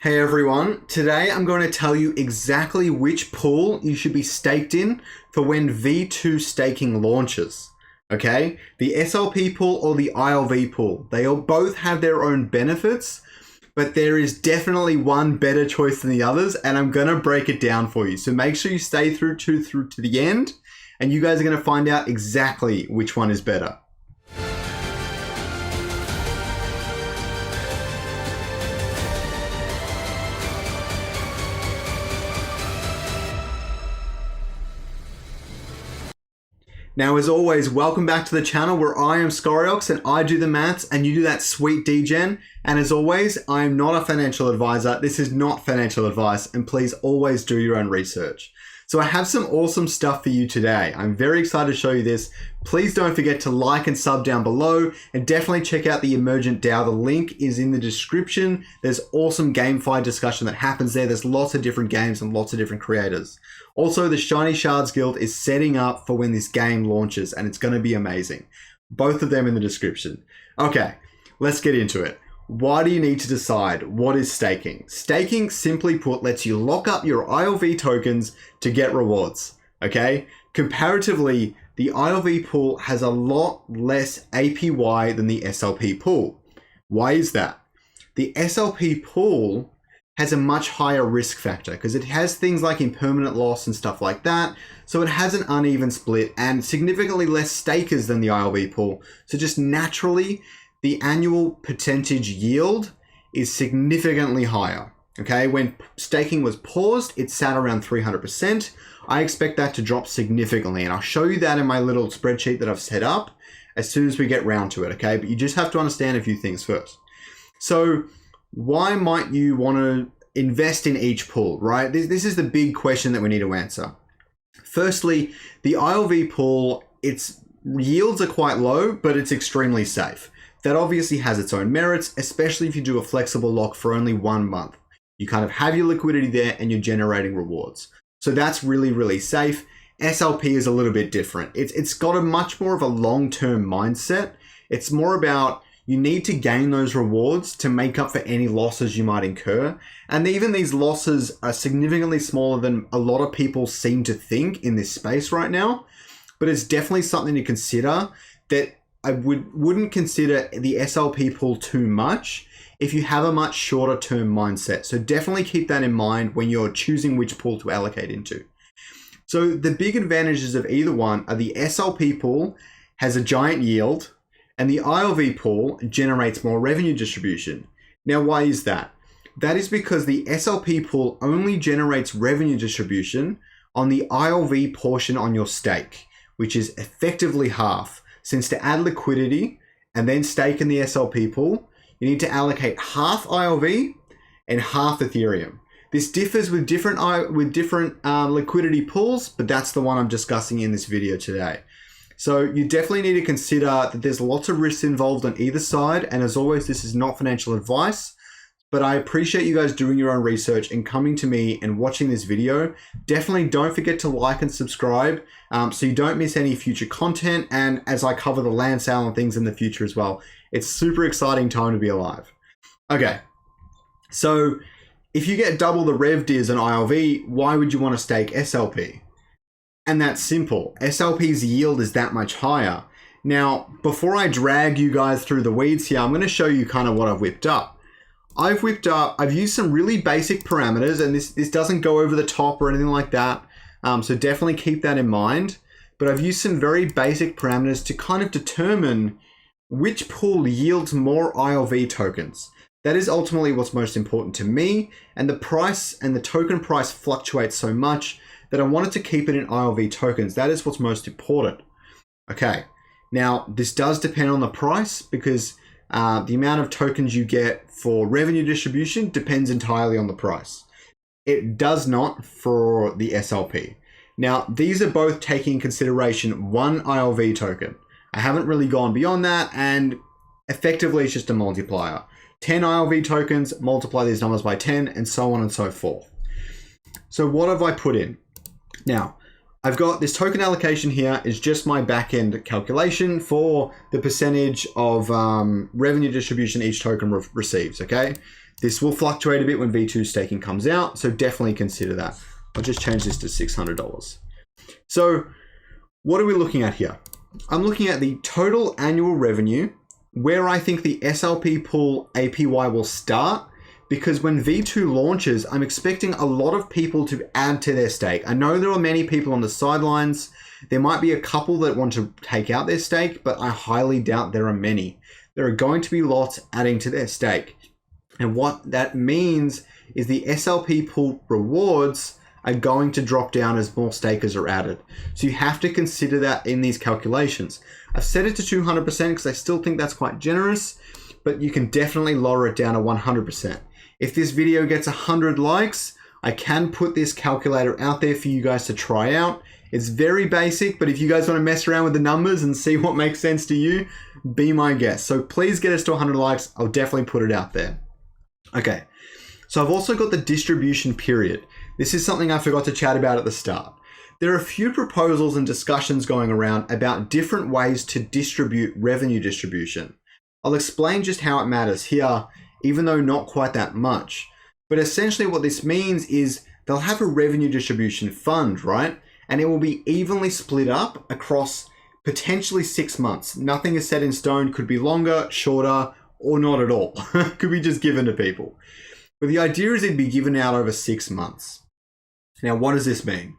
Hey everyone, today I'm going to tell you exactly which pool you should be staked in for when V2 staking launches. Okay, the SLP pool or the ILV pool, they all both have their own benefits, but there is definitely one better choice than the others, and I'm going to break it down for you. So make sure you stay through to the end, and you guys are going to find out exactly which one is better. Now, as always, welcome back to the channel where I am Scoriox and I do the maths and you do that sweet degen. And as always, I am not a financial advisor. This is not financial advice, and please always do your own research. So I have some awesome stuff for you today. I'm very excited to show you this. Please don't forget to like and sub down below, and definitely check out the Emergent DAO. The link is in the description. There's awesome GameFi discussion that happens there. There's lots of different games and lots of different creators. Also, the Shiny Shards Guild is setting up for when this game launches, and it's going to be amazing. Both of them in the description. Okay, let's get into it. Why do you need to decide what is staking? Staking, simply put, lets you lock up your ILV tokens to get rewards, okay? Comparatively, the ILV pool has a lot less APY than the SLP pool. Why is that? The SLP pool has a much higher risk factor because it has things like impermanent loss and stuff like that. So it has an uneven split and significantly less stakers than the ILV pool. So just naturally, the annual percentage yield is significantly higher. Okay, when staking was paused, it sat around 300%. I expect that to drop significantly, and I'll show you that in my little spreadsheet that I've set up as soon as we get round to it, okay? But you just have to understand a few things first. So why might you want to invest in each pool, right? This is the big question that we need to answer. Firstly, the ILV pool, its yields are quite low, but it's extremely safe. That obviously has its own merits, especially if you do a flexible lock for only 1 month. You kind of have your liquidity there and you're generating rewards. So that's really, really safe. SLP is a little bit different. It's got a much more of a long-term mindset. It's more about you need to gain those rewards to make up for any losses you might incur. And even these losses are significantly smaller than a lot of people seem to think in this space right now. But it's definitely something to consider that I wouldn't consider the SLP pool too much if you have a much shorter term mindset. So definitely keep that in mind when you're choosing which pool to allocate into. So the big advantages of either one are the SLP pool has a giant yield and the ILV pool generates more revenue distribution. Now, why is that? That is because the SLP pool only generates revenue distribution on the ILV portion on your stake, which is effectively half. Since to add liquidity and then stake in the SLP pool, you need to allocate half ILV and half Ethereum. This differs with different liquidity pools, but that's the one I'm discussing in this video today. So you definitely need to consider that there's lots of risks involved on either side. And as always, this is not financial advice, but I appreciate you guys doing your own research and coming to me and watching this video. Definitely don't forget to like and subscribe so you don't miss any future content, and as I cover the land sale and things in the future as well. It's super exciting time to be alive. Okay, so if you get double the rev diz on ILV, why would you want to stake SLP? And that's simple. SLP's yield is that much higher. Now, before I drag you guys through the weeds here, I'm going to show you kind of what I've whipped up. I've used some really basic parameters, and this doesn't go over the top or anything like that. So definitely keep that in mind. But I've used some very basic parameters to kind of determine which pool yields more ILV tokens. That is ultimately what's most important to me. And the price and the token price fluctuates so much that I wanted to keep it in ILV tokens. That is what's most important. Okay, now this does depend on the price because the amount of tokens you get for revenue distribution depends entirely on the price. It does not for the SLP. Now, these are both taking in consideration one ILV token. I haven't really gone beyond that, and effectively it's just a multiplier. 10 ILV tokens, multiply these numbers by 10, and so on and so forth. So what have I put in? Now, I've got this token allocation here is just my back-end calculation for the percentage of revenue distribution each token receives, okay? This will fluctuate a bit when V2 staking comes out, so definitely consider that. I'll just change this to $600. So what are we looking at here? I'm looking at the total annual revenue, where I think the SLP pool APY will start, because when V2 launches, I'm expecting a lot of people to add to their stake. I know there are many people on the sidelines. There might be a couple that want to take out their stake, but I highly doubt there are many. There are going to be lots adding to their stake. And what that means is the SLP pool rewards are going to drop down as more stakers are added. So you have to consider that in these calculations. I've set it to 200% because I still think that's quite generous, but you can definitely lower it down to 100%. If this video gets 100 likes, I can put this calculator out there for you guys to try out. It's very basic, but if you guys want to mess around with the numbers and see what makes sense to you, be my guest. So please get us to 100 likes. I'll definitely put it out there. Okay, so I've also got the distribution period. This is something I forgot to chat about at the start. There are a few proposals and discussions going around about different ways to distribute revenue distribution. I'll explain just how it matters here, even though not quite that much. But essentially what this means is they'll have a revenue distribution fund, right? And it will be evenly split up across potentially 6 months. Nothing is set in stone, could be longer, shorter, or not at all. Could be just given to people. But the idea is it'd be given out over 6 months. Now, what does this mean?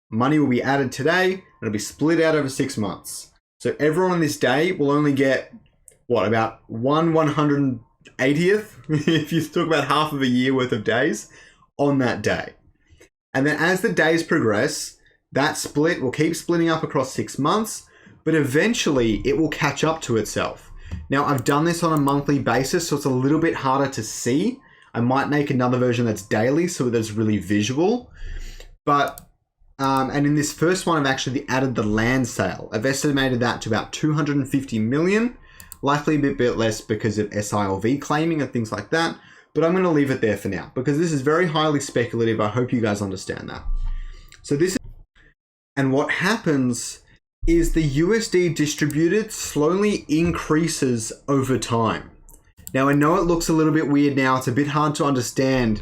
Money will be added today, and it'll be split out over 6 months. So everyone on this day will only get, what, about 1/180th, if you talk about half of a year worth of days, on that day. And then as the days progress, that split will keep splitting up across 6 months, but eventually it will catch up to itself. Now, I've done this on a monthly basis, so it's a little bit harder to see. I might make another version that's daily so that it's really visual. But, and in this first one, I've actually added the land sale. I've estimated that to about 250 million, likely a bit less because of SILV claiming and things like that. But I'm going to leave it there for now because this is very highly speculative. I hope you guys understand that. So this is, and what happens is the USD distributed slowly increases over time. Now, I know it looks a little bit weird now. It's a bit hard to understand,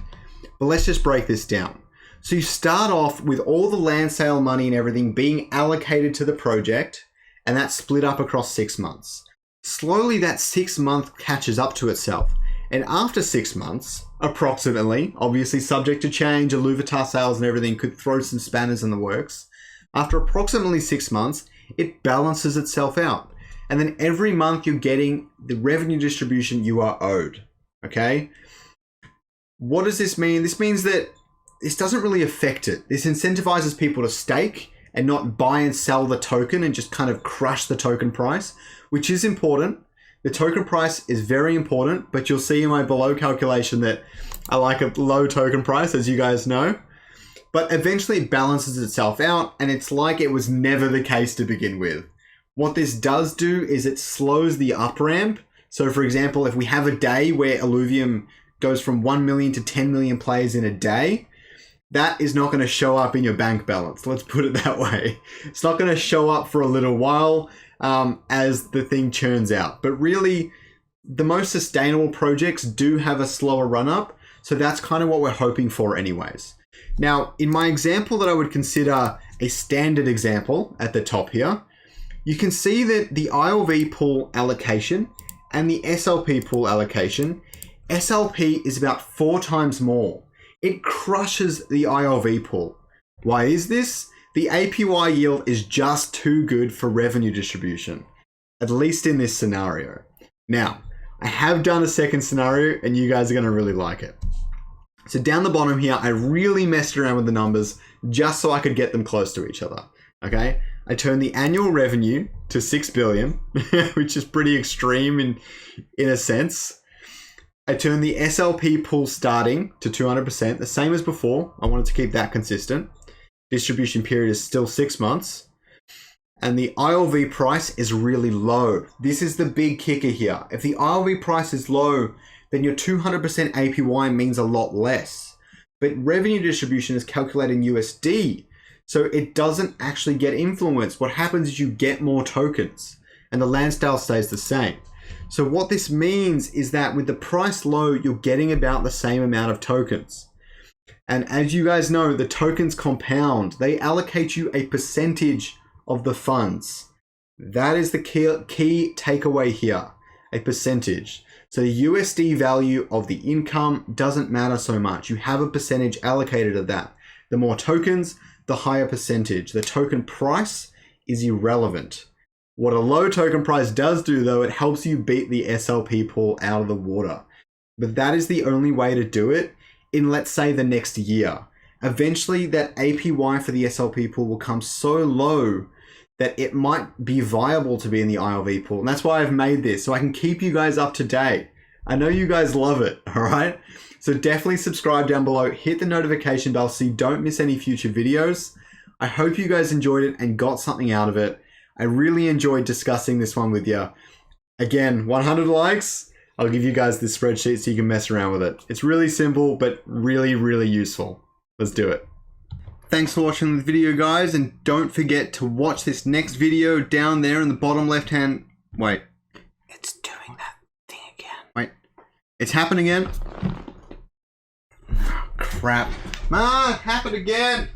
but let's just break this down. So you start off with all the land sale money and everything being allocated to the project, and that's split up across 6 months. Slowly, that 6 month catches up to itself. And after 6 months, approximately, obviously subject to change, Illuvium sales and everything could throw some spanners in the works. After approximately 6 months, it balances itself out. And then every month you're getting the revenue distribution you are owed, okay? What does this mean? This means that this doesn't really affect it. This incentivizes people to stake and not buy and sell the token and just kind of crush the token price, which is important. The token price is very important, but you'll see in my below calculation that I like a low token price, as you guys know. But eventually it balances itself out, and it's like it was never the case to begin with. What this does do is it slows the up ramp. So for example, if we have a day where Illuvium goes from 1 million to 10 million players in a day, that is not going to show up in your bank balance. Let's put it that way. It's not going to show up for a little while as the thing churns out. But really, the most sustainable projects do have a slower run up. So that's kind of what we're hoping for anyways. Now, in my example that I would consider a standard example at the top here, you can see that the ILV pool allocation and the SLP pool allocation, SLP is about 4 times more. It crushes the ILV pool. Why is this? The APY yield is just too good for revenue distribution, at least in this scenario. Now, I have done a second scenario and you guys are going to really like it. So down the bottom here, I really messed around with the numbers just so I could get them close to each other. Okay, I turned the annual revenue to 6 billion, which is pretty extreme in a sense. I turned the SLP pool starting to 200%, the same as before. I wanted to keep that consistent. Distribution period is still 6 months. And the ILV price is really low. This is the big kicker here. If the ILV price is low, then your 200% APY means a lot less. But revenue distribution is calculated in USD, so it doesn't actually get influenced. What happens is you get more tokens, and the land sale stays the same. So what this means is that with the price low, you're getting about the same amount of tokens. And as you guys know, the tokens compound. They allocate you a percentage of the funds. That is the key takeaway here, a percentage. So the USD value of the income doesn't matter so much. You have a percentage allocated of that. The more tokens, the higher percentage. The token price is irrelevant. What a low token price does do though, it helps you beat the SLP pool out of the water. But that is the only way to do it in, let's say, the next year. Eventually that APY for the SLP pool will come so low that it might be viable to be in the ILV pool. And that's why I've made this, so I can keep you guys up to date. I know you guys love it, all right? So definitely subscribe down below, hit the notification bell so you don't miss any future videos. I hope you guys enjoyed it and got something out of it. I really enjoyed discussing this one with you. Again, 100 likes, I'll give you guys this spreadsheet so you can mess around with it. It's really simple, but really, really useful. Let's do it. Thanks for watching the video, guys, and don't forget to watch this next video down there in the bottom left hand. Wait. It's doing that thing again. Wait. It's happened again. Oh, crap. Ah, it happened again.